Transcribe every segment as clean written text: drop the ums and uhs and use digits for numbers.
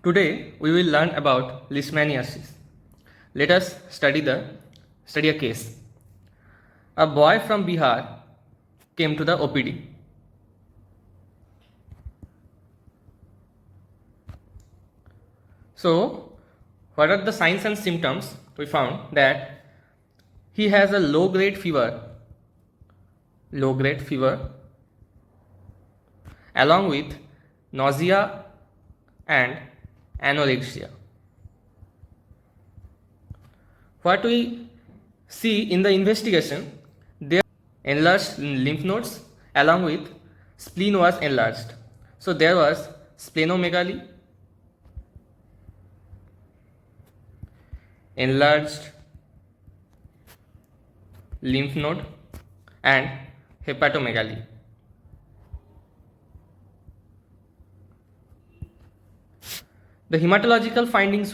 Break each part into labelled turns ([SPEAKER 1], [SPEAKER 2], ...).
[SPEAKER 1] Today we will learn about leishmaniasis. Let us study a case. A boy from Bihar came to the OPD. So, what are the signs and symptoms? We found that he has a low grade fever, along with nausea and anorexia. What we see in the investigation, there enlarged lymph nodes along with spleen was enlarged. So there was splenomegaly, enlarged lymph node and hepatomegaly. The hematological findings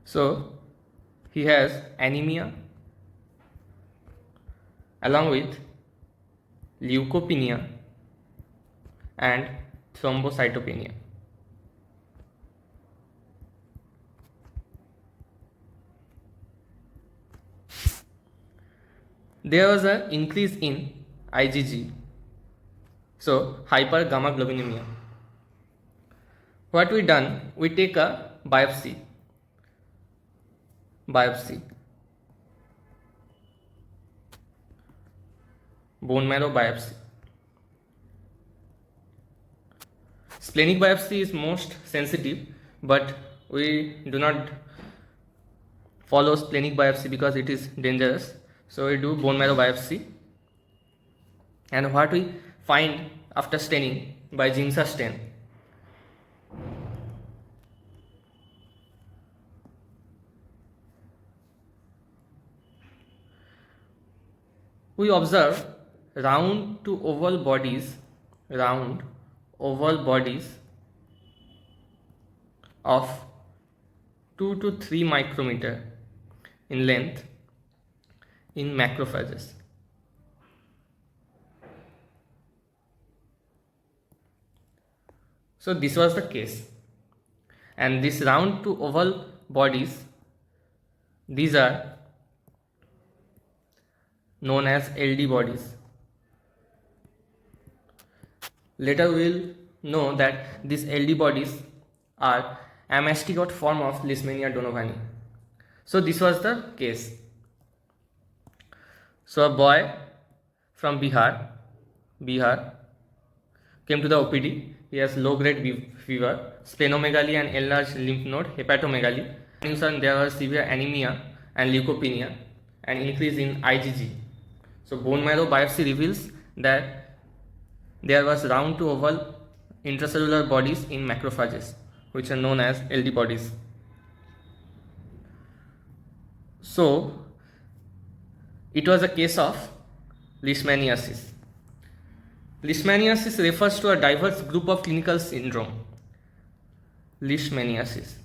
[SPEAKER 1] so he has anemia along with leukopenia and thrombocytopenia. There was an increase in IgG, so hypergammaglobulinemia. What we done? We take a biopsy, bone marrow biopsy. Splenic biopsy is most sensitive, but we do not follow splenic biopsy because it is dangerous. So we do bone marrow biopsy. And what we find after staining by Giemsa stain? We observe round oval bodies of 2 to 3 micrometer in length in macrophages. So this was the case, and these round to oval bodies, these are known as LD bodies. Later we will know that these LD bodies are amastigote form of Leishmania donovani. So this was the case. So a boy from Bihar came to the OPD. He has low grade fever, splenomegaly and enlarged lymph node, hepatomegaly. There was severe anemia and leukopenia and increase in IgG. So bone marrow biopsy reveals that there was round to oval intracellular bodies in macrophages, which are known as LD bodies. So it was a case of leishmaniasis. Leishmaniasis refers to a diverse group of clinical syndrome. Leishmaniasis.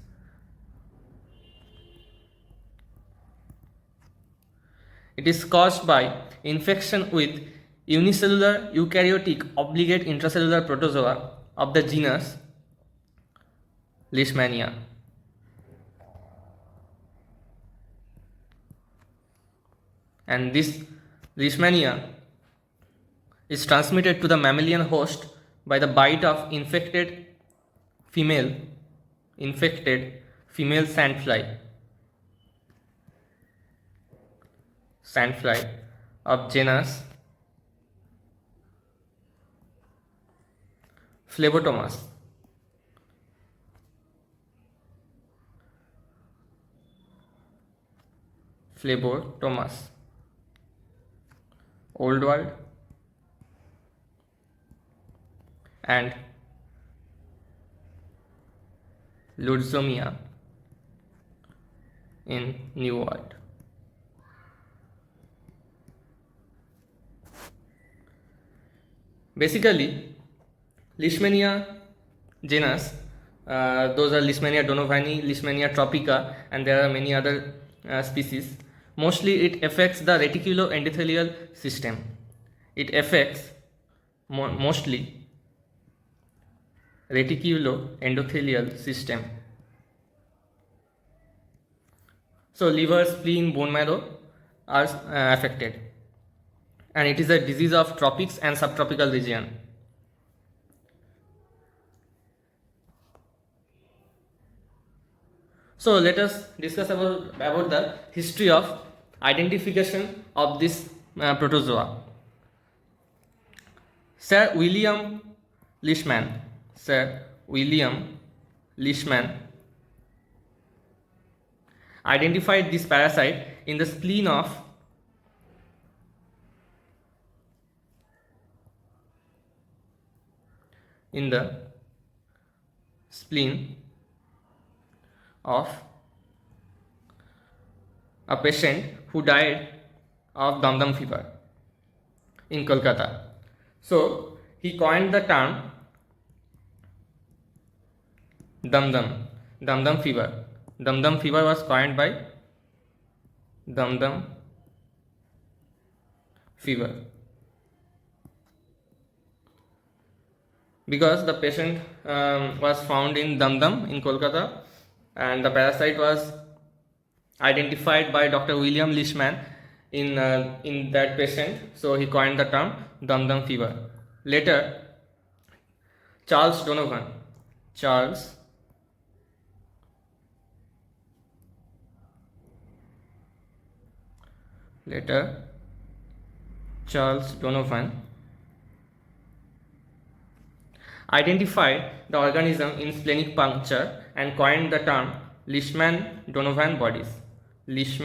[SPEAKER 1] It is caused by infection with unicellular eukaryotic obligate intracellular protozoa of the genus Leishmania. And this Leishmania is transmitted to the mammalian host by the bite of infected female sandfly of genus Phlebotomus. Old World and Lutzomia in New World. Basically, Leishmania genus, those are Leishmania donovani, Leishmania tropica, and there are many other species. Mostly it affects the reticuloendothelial system. It affects mostly reticuloendothelial system. So liver, spleen, bone marrow are affected, and it is a disease of tropics and subtropical region. So let us discuss about the history of identification of this protozoa. Sir William Leishman identified this parasite in the spleen of a patient who died of dum-dum fever in Kolkata. So he coined the term dum-dum fever. Dum-dum fever was coined by dum-dum fever because the patient was found in Dum-Dum in Kolkata, and the parasite was identified by Dr. William Leishman in that patient. So he coined the term Dum-Dum fever. Later, Charles Donovan identified the organism in splenic puncture and coined the term Leishman-Donovan bodies. Which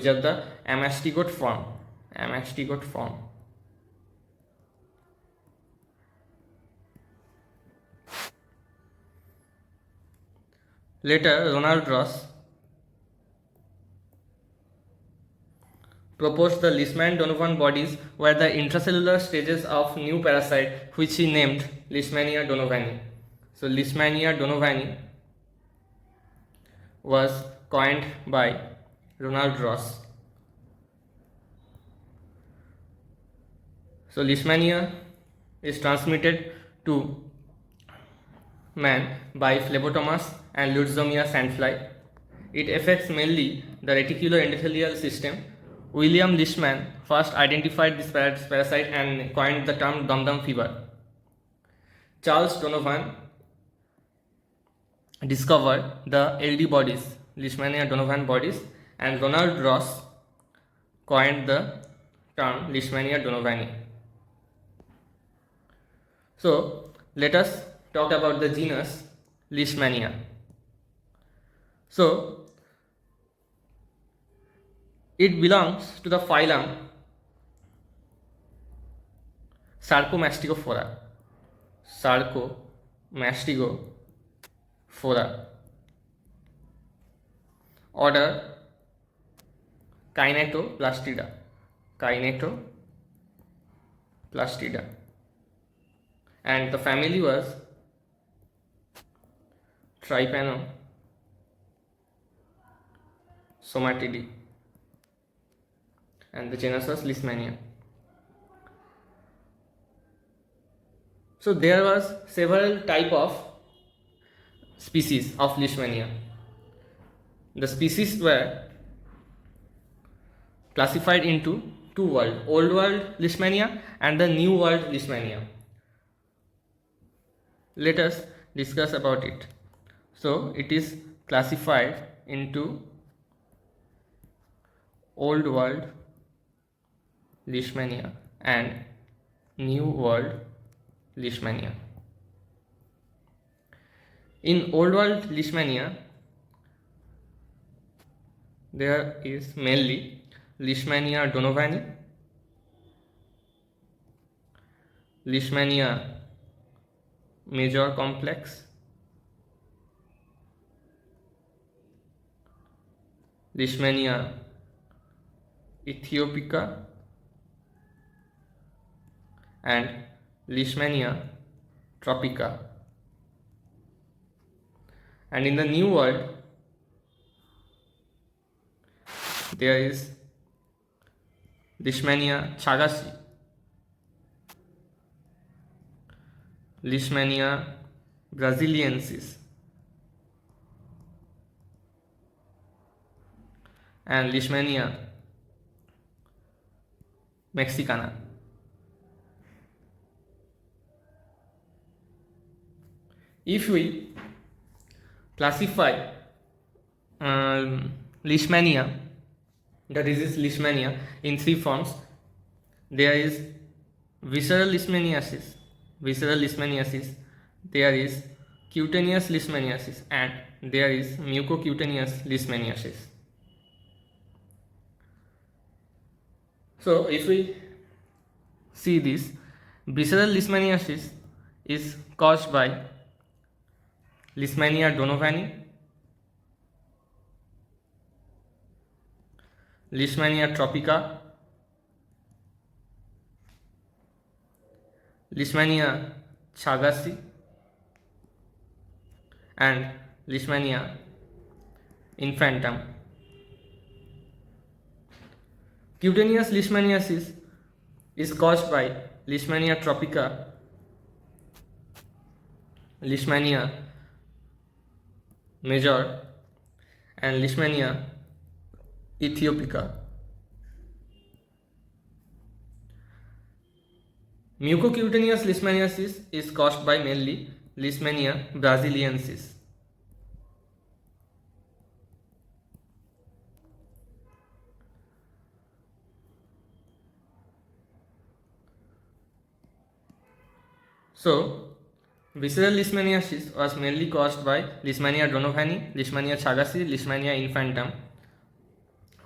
[SPEAKER 1] are the amastigote form. Later, Ronald Ross proposed the Leishman-Donovan bodies were the intracellular stages of new parasite which he named Leishmania donovani. So Leishmania donovani was coined by Ronald Ross. So Leishmania is transmitted to man by Phlebotomus and Lutzomia sandfly. It affects mainly the reticuloendothelial system. William Leishman first identified this parasite and coined the term dum-dum fever. Charles Donovan discovered the LD bodies, Leishmania Donovan bodies, and Ronald Ross coined the term Leishmania donovani. So let us talk about the genus Leishmania. So it belongs to the phylum Sarcomastigophora. Order Kinetoplastida. And the family was Trypanosomatidae, and the genus was Leishmania. So there was several type of species of Leishmania. The species were classified into two worlds, Old World Leishmania and the New World Leishmania. Let us discuss about it. So it is classified into Old World Leishmania and New World Leishmania. In Old World Leishmania, there is mainly Leishmania donovani, Leishmania major complex, Leishmania ethiopica, and Leishmania tropica. And in the New World, there is Leishmania chagassi, Leishmania brasiliensis, and Leishmania mexicana. If we classify Leishmania, the disease Leishmania, in three forms, there is visceral leishmaniasis, there is cutaneous leishmaniasis, and there is mucocutaneous leishmaniasis. So if we see this, visceral leishmaniasis is caused by Leishmania donovani, Leishmania tropica, Leishmania chagassi, and Leishmania infantum. Cutaneous leishmaniasis is caused by Leishmania tropica, Leishmania major, and Leishmania ethiopica. Mucocutaneous leishmaniasis is caused by mainly Leishmania brasiliensis. So, visceral leishmaniasis was mainly caused by Leishmania donovani, Leishmania chagassi, Leishmania infantum.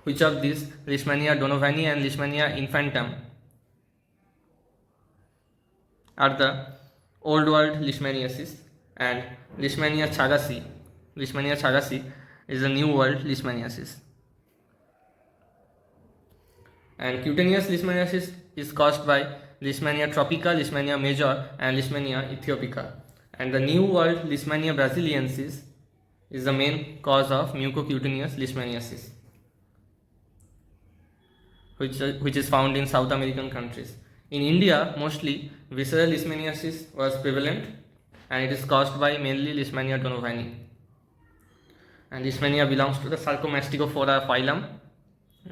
[SPEAKER 1] Which of these, Leishmania donovani and Leishmania infantum, are the old world leishmaniasis, and Leishmania chagassi is the new world leishmaniasis. And cutaneous leishmaniasis is caused by Leishmania tropica, Leishmania major, and Leishmania ethiopica. And the new world Leishmania brasiliensis is the main cause of mucocutaneous leishmaniasis, which is found in South American countries. In India, mostly visceral leishmaniasis was prevalent, and it is caused by mainly Leishmania donovani. And Leishmania belongs to the Sarcomastigophora phylum,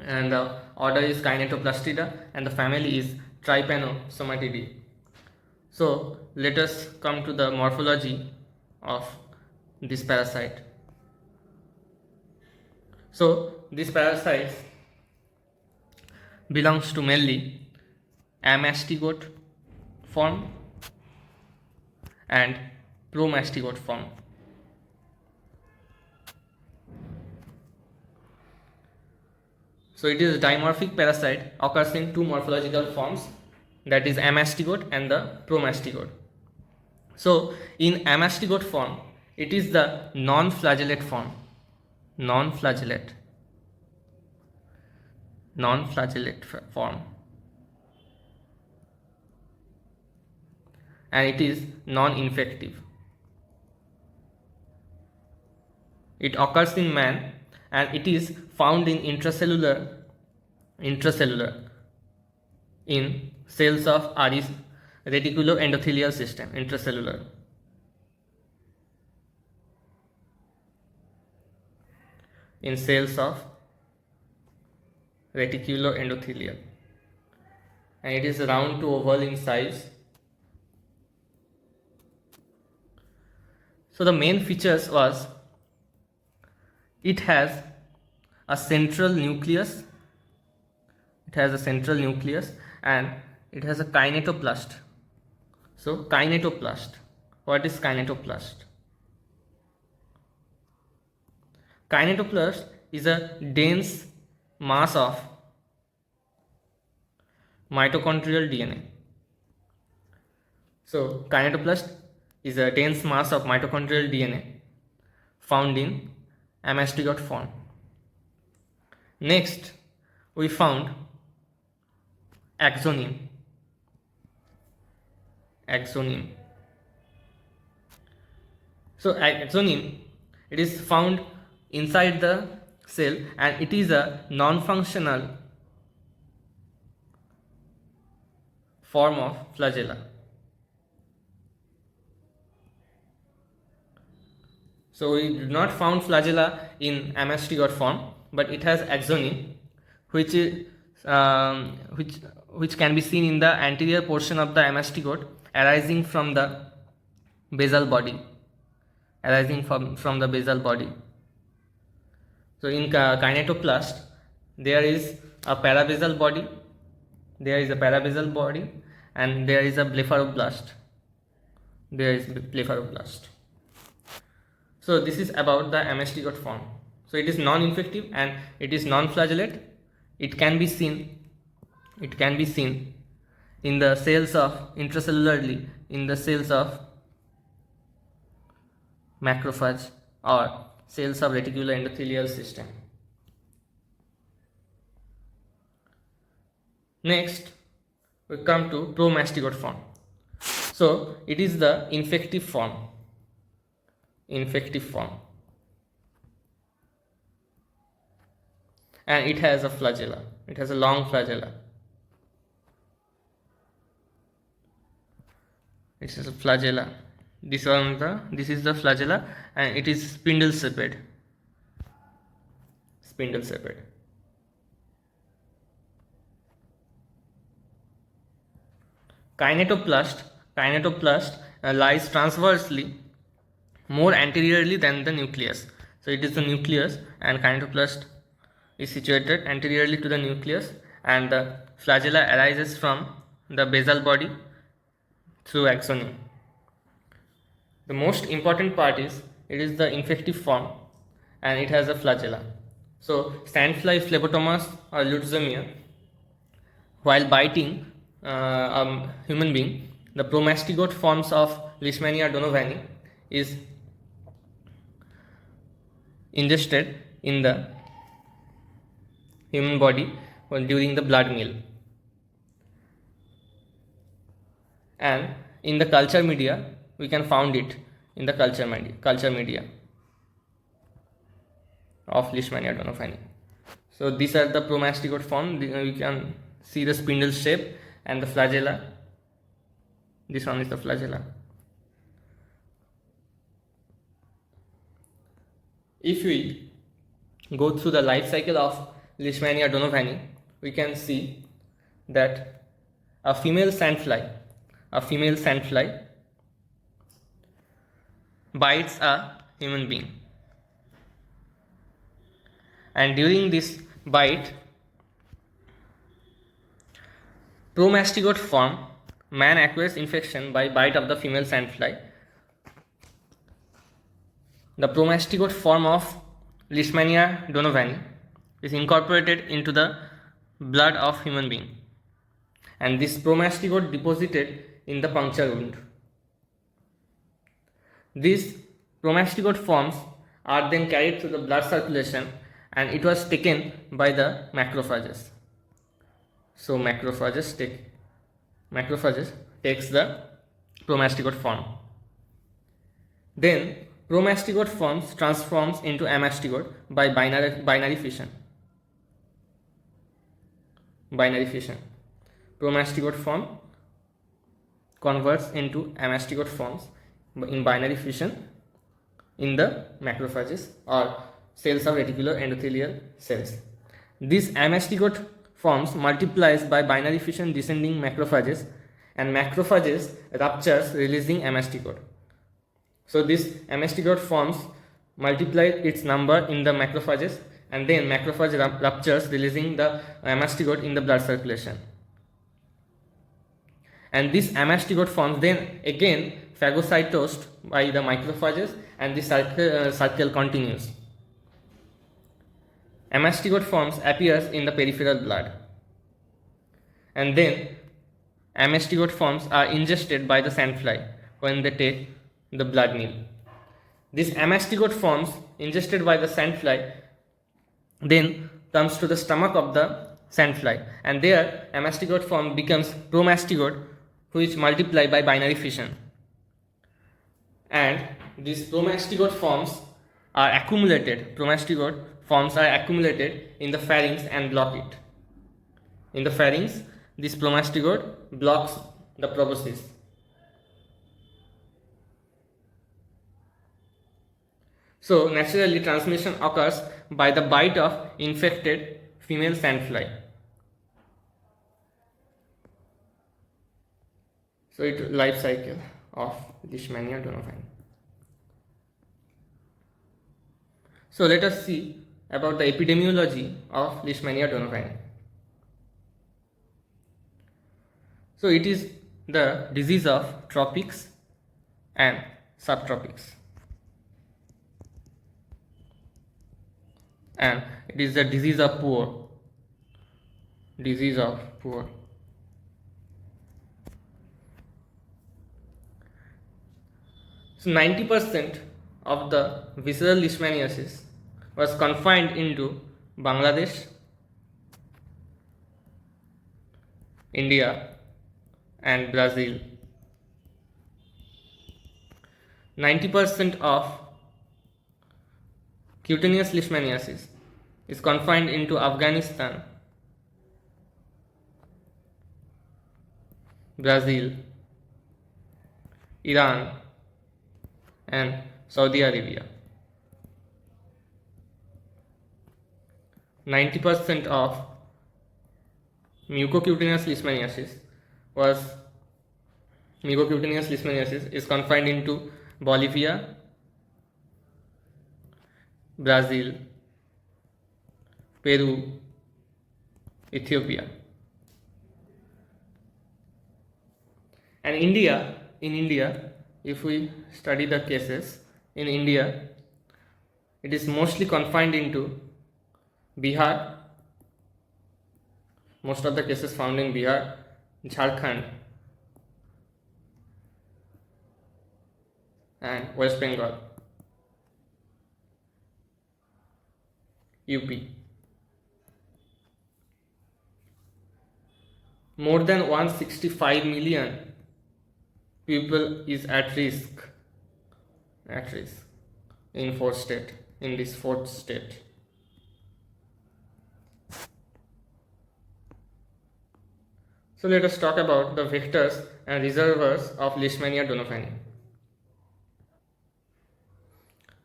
[SPEAKER 1] and the order is Kinetoplastida, and the family is Trypanosomatidae. So let us come to the morphology of this parasite. So this parasite belongs to mainly amastigote form and promastigote form. So it is a dimorphic parasite, occurs in two morphological forms, that is amastigote and the promastigote. So in amastigote form, it is the non-flagellate form, non-flagellate form, and it is non-infective. It occurs in man, and it is found in intracellular in cells of reticuloendothelial system, intracellular. In cells of reticuloendothelial, and it is round to oval in size. So the main features was, it has a central nucleus, and it has a kinetoplast. So kinetoplast, what is kinetoplast? Kinetoplast is a dense mass of mitochondrial DNA. So kinetoplast is a dense mass of mitochondrial DNA found in amastigote form. Next, we found axoneme. So axoneme It is found inside the cell and it is a non-functional form of flagella. So we did not found flagella in amastigot form, but it has axoni, which is which can be seen in the anterior portion of the amastigot, arising from the basal body, from the basal body. So in kinetoplast, there is a parabasal body, and there is a blepharoblast. So this is about the amastigot form. So it is non-infective and it is non-flagellate. It can be seen in the cells of intracellularly in the cells of macrophage or cells of reticular endothelial system. Next, we come to promastigot form. So it is the infective form. And it has a flagella. It has a long flagella. This is a flagella. This is the flagella, and it is spindle shaped. Kinetoplast lies transversely more anteriorly than the nucleus. So it is the nucleus, and kinetoplast is situated anteriorly to the nucleus, and the flagella arises from the basal body through axoni. The most important part is it is the infective form and it has a flagella. So sandfly phlebotomous or Lutzemia, while biting a human being, the promastigot forms of Leishmania donovani is ingested in the human body during the blood meal. And in the culture media, we can found it in the culture media of Leishmania donovani. So these are the promastigot form. We can see the spindle shape and the flagella. This one is the flagella. If we go through the life cycle of Leishmania donovani, we can see that a female sandfly bites a human being, and during this bite, promastigot form, man acquires infection by bite of the female sandfly. The promastigot form of Leishmania donovani is incorporated into the blood of human being, and this promastigot deposited in the puncture wound. These promastigot forms are then carried through the blood circulation, and it was taken by the macrophages. So macrophages takes the promastigot form. Then promastigot forms transforms into amastigot by binary fission. Promastigot form converts into amastigot forms in binary fission in the macrophages or cells of reticular endothelial cells. These amastigot forms multiplies by binary fission descending macrophages, and macrophages ruptures releasing amastigot. So this amastigot forms multiply its number in the macrophages, and then macrophage ruptures releasing the amastigot in the blood circulation. And this amastigot forms then again phagocytosed by the macrophages, and the cycle continues. Amastigot forms appears in the peripheral blood, and then amastigot forms are ingested by the sandfly when they take the blood meal. This amastigot forms ingested by the sandfly then comes to the stomach of the sandfly, and there amastigot form becomes promastigot, which multiply by binary fission. And these promastigot forms are accumulated, promastigode forms are accumulated in the pharynx and block it. In the pharynx, this promastigode blocks the proboscis. So naturally transmission occurs by the bite of infected female sandfly. So it life cycle of Leishmania donovani. So let us see about the epidemiology of Leishmania donovani. So it is the disease of tropics and subtropics, and it is the disease of poor. So 90% of the visceral leishmaniasis was confined into Bangladesh, India and Brazil. 90% of cutaneous leishmaniasis is confined into Afghanistan, Brazil, Iran and Saudi Arabia. 90% of mucocutaneous leishmaniasis is confined into Bolivia, Brazil, Peru, Ethiopia. And in India, if we study the cases, in India, it is mostly confined into Bihar. Most of the cases found in Bihar, Jharkhand and West Bengal, UP. More than 165 million people is at risk in this fourth state. So let us talk about the vectors and reservoirs of Leishmania donovani.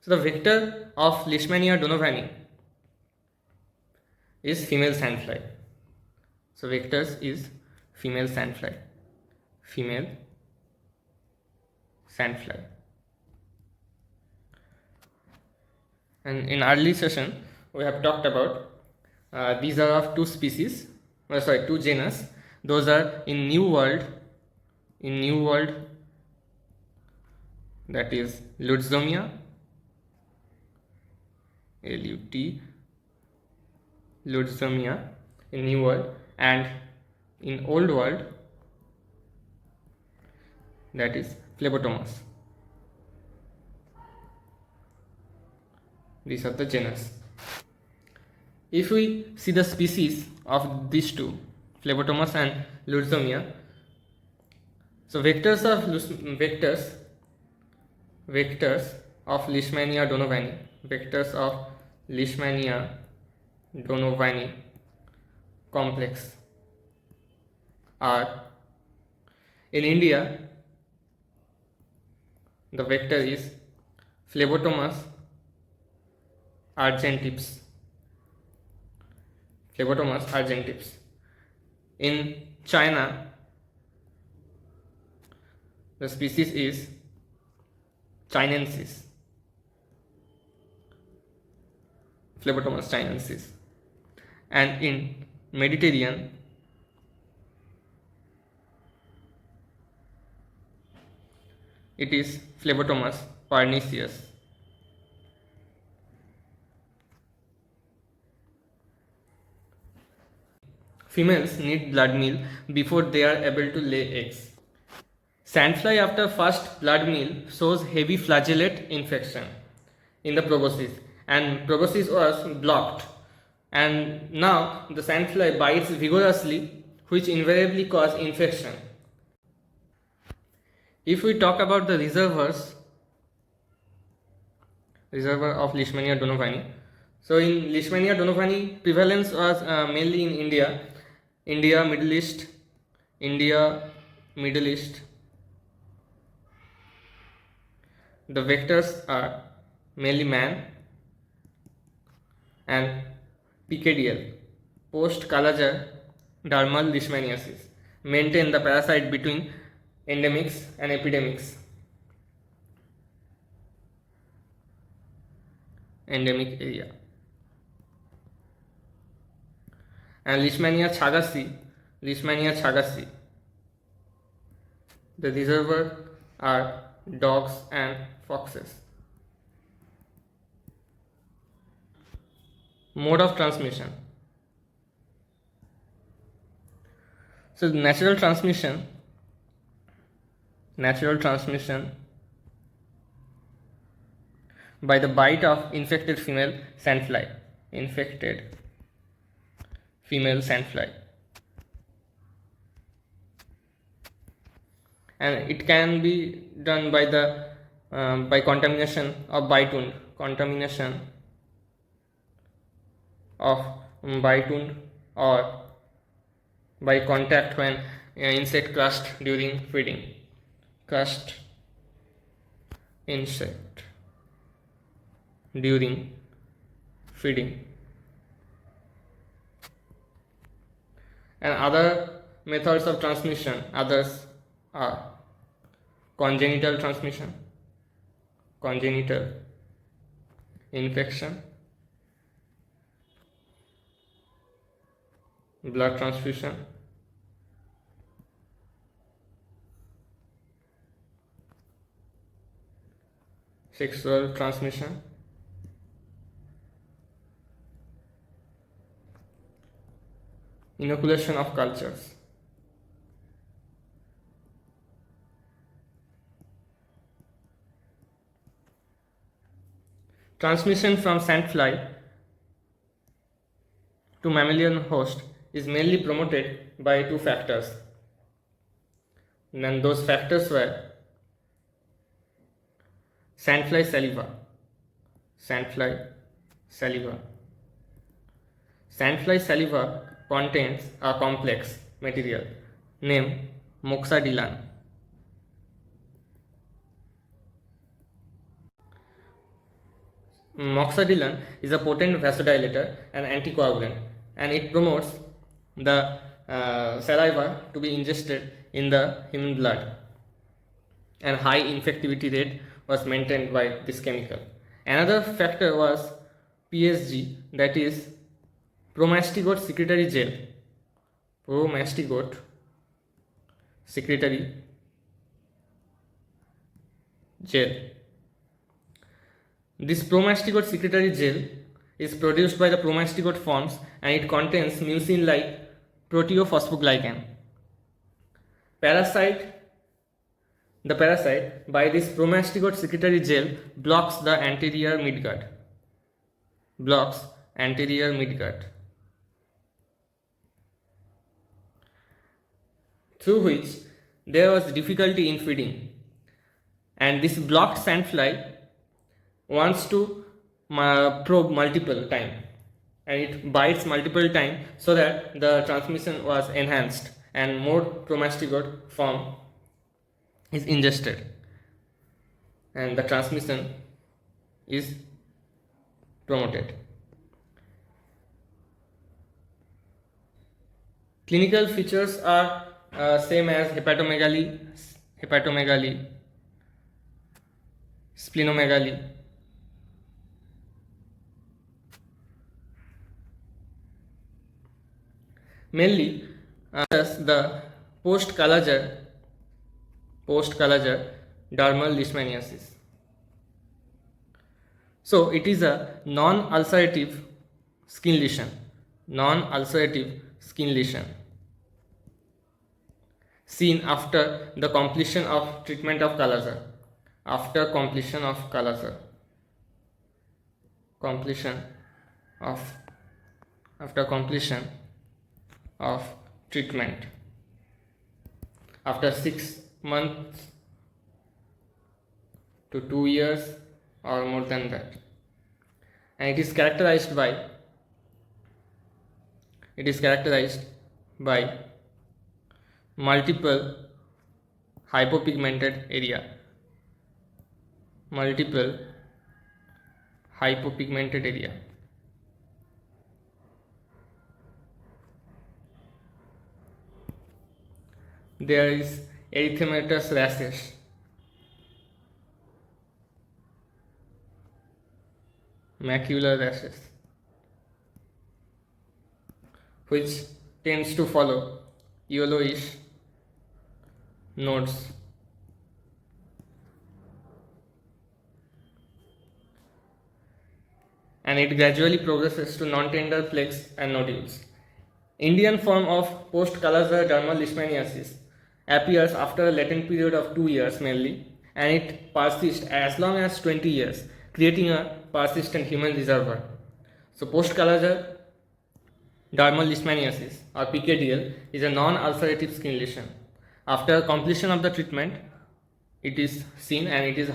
[SPEAKER 1] So the vector of Leishmania donovani is female sandfly. So vectors is female sandfly. And in early session we have talked about these are of two genus. Those are in New World, that is Lutzomia, Lutzomia in New World, and in Old World, that is Phlebotomus. These are the genus. If we see the species of these two, Phlebotomus and Lutzomia, so vectors of Leishmania donovani complex are, in India, the vector is Phlebotomus argentips. In China, the species is Chinensis, Phlebotomus chinensis, and in Mediterranean, it is Phlebotomus pernicious. Females need blood meal before they are able to lay eggs. Sandfly after first blood meal shows heavy flagellate infection in the proboscis, and proboscis was blocked, and now the sandfly bites vigorously, which invariably cause infection. If we talk about the reservoirs reservoir of Leishmania donovani. So in Leishmania donovani, prevalence was mainly in India, Middle East. The vectors are mainly man and PKDL, post-Kalajar dermal leishmaniasis, maintain the parasite between endemics and epidemics. Endemic area. And Leishmania chagasi. The reservoir are dogs and foxes. Mode of transmission. So natural transmission by the bite of infected female sandfly. And it can be done by the by contamination of bite wound, or by contact when insect crushed during feeding. And other methods of transmission, others are congenital infection, blood transfusion, sexual transmission, inoculation of cultures. Transmission from sandfly to mammalian host is mainly promoted by two factors. And those factors were sandfly saliva. Sandfly saliva contains a complex material named moxadilan. Moxadilan is a potent vasodilator and anticoagulant, and it promotes the saliva to be ingested in the human blood, and high infectivity rate was maintained by this chemical. Another factor was PSG, that is promastigote secretory gel. This promastigote secretory gel is produced by the promastigote forms, and it contains mucin-like proteophosphoglycan. The parasite by this promastigote secretory gel blocks the anterior midgut, through which there was difficulty in feeding, and this blocked sandfly wants to probe multiple time, and it bites multiple time, so that the transmission was enhanced and more promastigote form is ingested, and the transmission is promoted. Clinical features are same as hepatomegaly, splenomegaly, mainly the post-Kalajar dermal leishmaniasis. So it is a non-ulcerative skin lesion, seen after the completion of treatment of Kalajar. After completion of treatment, after 6 months to 2 years, or more than that. And it is characterized by multiple hypopigmented area. There is erythematous rashes, macular rashes, which tends to follow yellowish nodes. And it gradually progresses to non-tender plaques and nodules. Indian form of post-Kala-Azar dermal leishmaniasis appears after a latent period of 2 years mainly, and it persists as long as 20 years, creating a persistent human reservoir. So post-Kala-Azar dermal leishmaniasis or PKDL is a non-ulcerative skin lesion. After completion of the treatment, it is seen and it is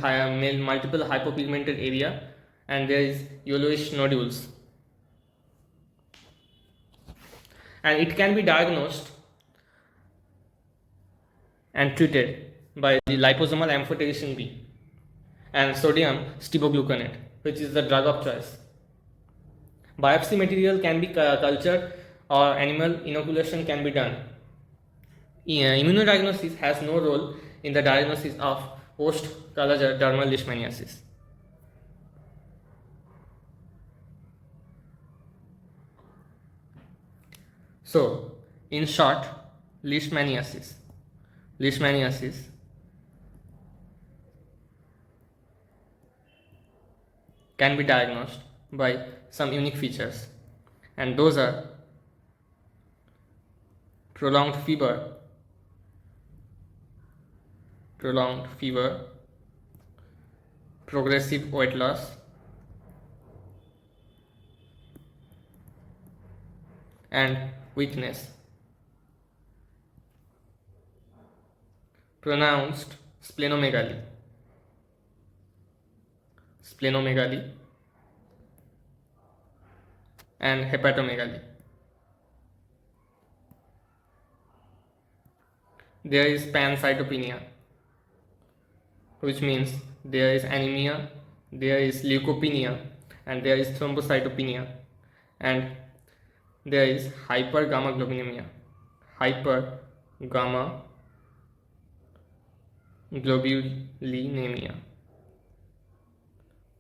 [SPEAKER 1] multiple hypopigmented area and there is yellowish nodules. And it can be diagnosed and treated by the liposomal amphotericin B and sodium stibogluconate, which is the drug of choice. Biopsy material can be cultured or animal inoculation can be done. Immunodiagnosis has no role in the diagnosis of post-Kala-Azar dermal leishmaniasis. So, in short, leishmaniasis can be diagnosed by some unique features, and those are prolonged fever, progressive weight loss, and weakness, pronounced splenomegaly, and hepatomegaly. There is pancytopenia, which means there is anemia, there is leukopenia, and there is thrombocytopenia, and there is hypergammaglobulinemia,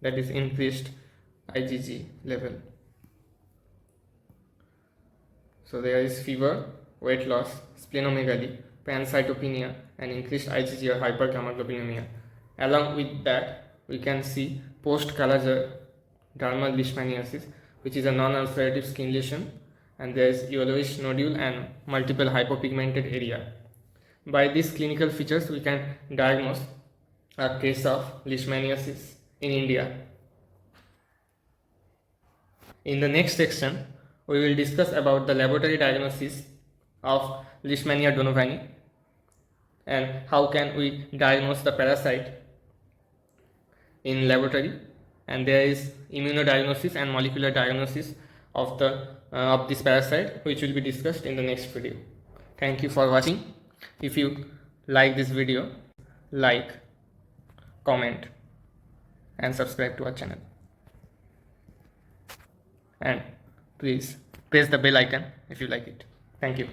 [SPEAKER 1] that is increased IgG level. So there is fever, weight loss, splenomegaly, pancytopenia, and increased IgG or hypergammaglobulinemia. Along with that, we can see post-Kala-Azar dermal leishmaniasis, which is a non-ulcerative skin lesion, and there is yellowish nodule and multiple hypopigmented area. By these clinical features, we can diagnose a case of leishmaniasis in India. In the next section, we will discuss about the laboratory diagnosis of Leishmania donovani and how can we diagnose the parasite in laboratory, and there is immunodiagnosis and molecular diagnosis of this parasite, which will be discussed in the next video. Thank you for watching. If you like this video, like, comment and subscribe to our channel, and please press the bell icon if you like it. Thank you.